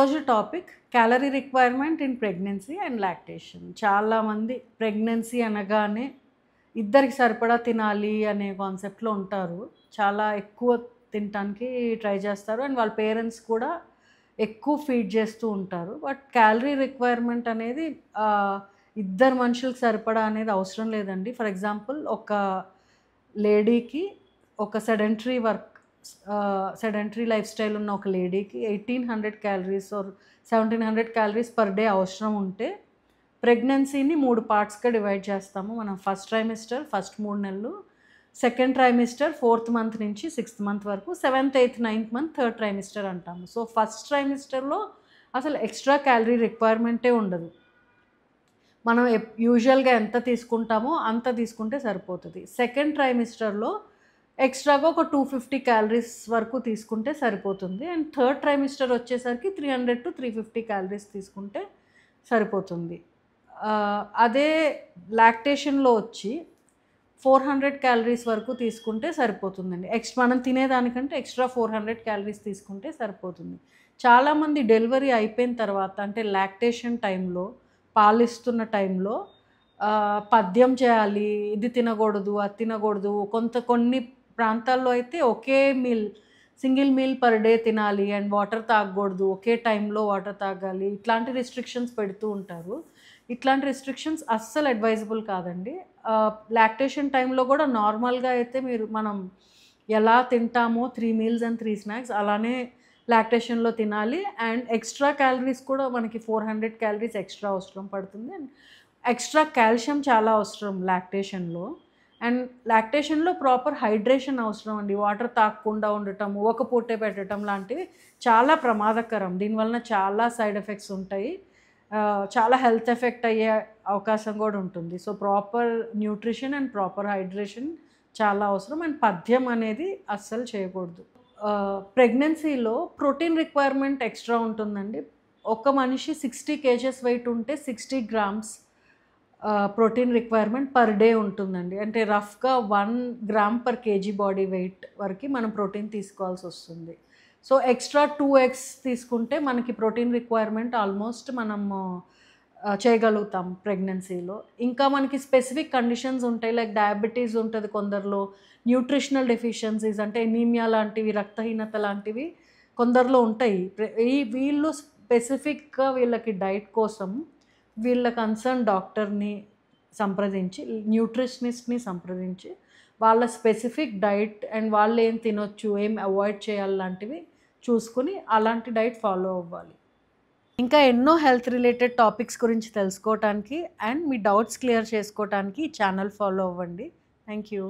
ఈరోజు topic calorie requirement in pregnancy and lactation. చాలామంది pregnancy అనగానే ఇద్దరికి సరిపడా తినాలి అనే కాన్సెప్ట్లో ఉంటారు. చాలా ఎక్కువ తినటానికి ట్రై చేస్తారు అండ్ వాళ్ళ పేరెంట్స్ కూడా ఎక్కువ ఫీడ్ చేస్తూ ఉంటారు. బట్ క్యాలరీ రిక్వైర్మెంట్ అనేది ఇద్దరు మనుషులకు సరిపడా అనేది అవసరం లేదండి. ఫర్ ఎగ్జాంపుల్ ఒక లేడీకి ఒక సెడెంటరీ లైఫ్ స్టైల్ ఉన్న ఒక లేడీకి 1800 calories or 1700 calories per day అవసరం ఉంటే ప్రెగ్నెన్సీని 3 పార్ట్స్గా డివైడ్ చేస్తాము మనం. ఫస్ట్ ట్రైమిస్టర్ ఫస్ట్ 3 నెలలు, సెకండ్ ట్రైమిస్టర్ 4th మంత్ నుంచి 6th మంత్ వరకు, 7th 8th 9th month third trimester అంటాము. సో ఫస్ట్ ట్రైమిస్టర్లో అసలు ఎక్స్ట్రా క్యాలరీ రిక్వైర్మెంటే ఉండదు. మనం యూజువల్గా ఎంత తీసుకుంటామో అంత తీసుకుంటే సరిపోతుంది. సెకండ్ ట్రైమిస్టర్లో ఎక్స్ట్రాగా ఒక 250 క్యాలరీస్ వరకు తీసుకుంటే సరిపోతుంది. అండ్ థర్డ్ ట్రైమిస్టర్ వచ్చేసరికి 300 to 350 క్యాలరీస్ తీసుకుంటే సరిపోతుంది. అదే లాక్టేషన్లో వచ్చి 400 క్యాలరీస్ వరకు తీసుకుంటే సరిపోతుందండి. మనం తినేదానికంటే ఎక్స్ట్రా 400 క్యాలరీస్ తీసుకుంటే సరిపోతుంది. చాలామంది డెలివరీ అయిపోయిన తర్వాత అంటే లాక్టేషన్ టైంలో, పాలిస్తున్న టైంలో పథ్యం చేయాలి, ఇది తినకూడదు, అది తినకూడదు. కొన్ని ప్రాంతాల్లో అయితే ఒకే సింగిల్ మీల్ పర్ డే తినాలి అండ్ వాటర్ తాగకూడదు, ఒకే టైంలో వాటర్ తాగాలి, ఇట్లాంటి రిస్ట్రిక్షన్స్ పెడుతూ ఉంటారు. ఇట్లాంటి రిస్ట్రిక్షన్స్ అస్సలు అడ్వైజబుల్ కాదండి. లాక్టేషన్ టైంలో కూడా నార్మల్గా అయితే మనం ఎలా తింటామో 3 meals and 3 snacks అలానే లాక్టేషన్లో తినాలి. అండ్ ఎక్స్ట్రా క్యాలరీస్ కూడా మనకి 400 క్యాలరీస్ ఎక్స్ట్రా అవసరం పడుతుంది. అండ్ ఎక్స్ట్రా కాల్షియం చాలా అవసరం లాక్టేషన్లో. అండ్ లాక్టేషన్లో ప్రాపర్ హైడ్రేషన్ అవసరం అండి. వాటర్ తాగకుండా ఉండటం, ఒక పూటే పెట్టడం లాంటివి చాలా ప్రమాదకరం. దీనివలన చాలా సైడ్ ఎఫెక్ట్స్ ఉంటాయి, చాలా హెల్త్ ఎఫెక్ట్ అయ్యే అవకాశం కూడా ఉంటుంది. So proper nutrition and proper hydration చాలా అవసరం. అండ్ పథ్యం అనేది అస్సలు చేయకూడదు. ప్రెగ్నెన్సీలో ప్రోటీన్ రిక్వైర్మెంట్ ఎక్స్ట్రా ఉంటుందండి. ఒక మనిషి 60 kgs వెయిట్ ఉంటే 60 grams protein requirement per day ఉంటుందండి. అంటే రఫ్గా 1 gram per kg body weight వరకు మనం ప్రోటీన్ తీసుకోవాల్సి వస్తుంది. సో ఎక్స్ట్రా 2x తీసుకుంటే మనకి ప్రోటీన్ రిక్వైర్మెంట్ ఆల్మోస్ట్ మనము చేయగలుగుతాం ప్రెగ్నెన్సీలో. ఇంకా మనకి స్పెసిఫిక్ కండిషన్స్ ఉంటాయి, లైక్ డయాబెటీస్ ఉంటుంది కొందరిలో, న్యూట్రిషనల్ డెఫిషియన్సీస్ అంటే ఎనీమియా లాంటివి, రక్తహీనత లాంటివి కొందరిలో ఉంటాయి. వీళ్ళు స్పెసిఫిక్గా వీళ్ళకి డైట్ కోసం వీళ్ళ కన్సర్న్ డాక్టర్ని సంప్రదించి, న్యూట్రిషనిస్ట్ని సంప్రదించి వాళ్ళ స్పెసిఫిక్ డైట్ అండ్ వాళ్ళు ఏం తినొచ్చు, ఏం అవాయిడ్ చేయాలి లాంటివి చూసుకుని అలాంటి డైట్ ఫాలో అవ్వాలి. ఇంకా ఎన్నో హెల్త్ రిలేటెడ్ టాపిక్స్ గురించి తెలుసుకోవటానికి అండ్ మీ డౌట్స్ క్లియర్ చేసుకోవటానికి ఈ ఛానల్ ఫాలో అవ్వండి. Thank you.